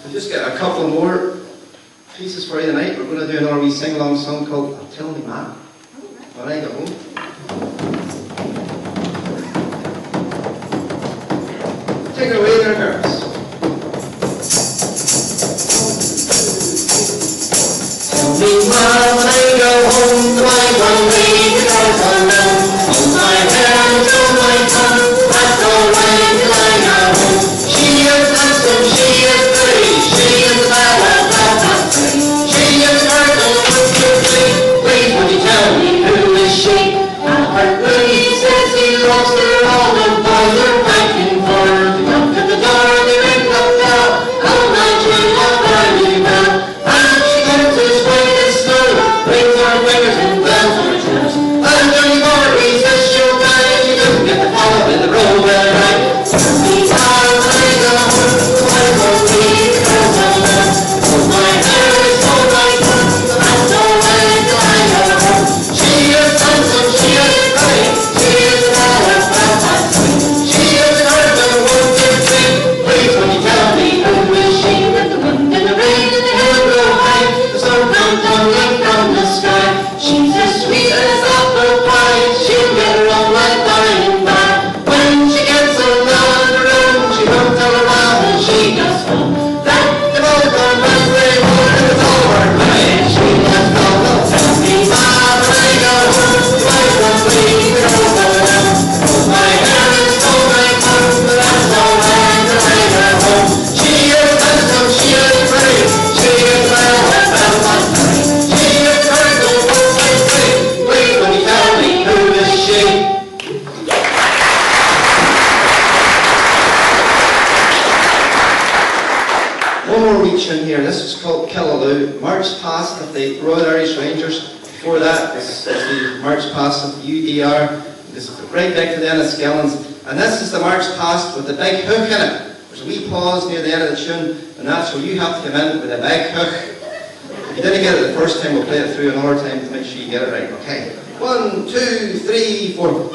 I've just got a couple more pieces for you tonight. We're going to do another wee sing-along song called "I'm Telling Me Man." Alright, go home. Take it away there, girls. Tell me why when I go home do I one leave the girls alone? Hold my hair and hold my tongue, that's alright till I go home. She is handsome, she is pretty, she is Belle of Belfast. She is hard and looks so sweet. Please would you tell me who is she? And her Willie says he loves her, all the boys are fighting for her. They come to the door and they ring the bell. Oh my true love, very well. And she comes as white as snow, rings her fingers and bells on her toes. And Johnny Gordy says she'll die if she doesn't get the follow in the road well right. Tell me how when I go home, I won't leave the girls alone. Hold my hair is hold my tongue, that's alright till I go home. She is handsome, she is pretty, she is Belle of Belfast. She is hard and won't give sweet. Please will you tell me who is she? With the wind and the rain and the hill go high, the sun comes tumbling from the sky. She's as sweet as apple pie, she'll get her own life by and by. When she gets along the road, she won't tell her mama she goes home. That the boat on Wednesday morning is all her mind, she just don't know. Tell me mama when I go home, I won't leave the girls alone. Hold my hair and hold my tongue, that's alright till I go home. She is handsome, she is pretty, she is Belle of Belfast. She is hard and won't give sweet. Please will you tell me who is she? One more reach in here. This is called Killaloo. March past of the Royal Irish Rangers. Before that, this is the March past of the UDR. This is right back to the end of Skellins. And this is the March past with the big hook in it. There's a wee pause near the end of the tune, and that's where you have to come in with a big hook. If you didn't get it the first time, we'll play it through another time to make sure you get it right. Okay. 1, 2, 3, 4.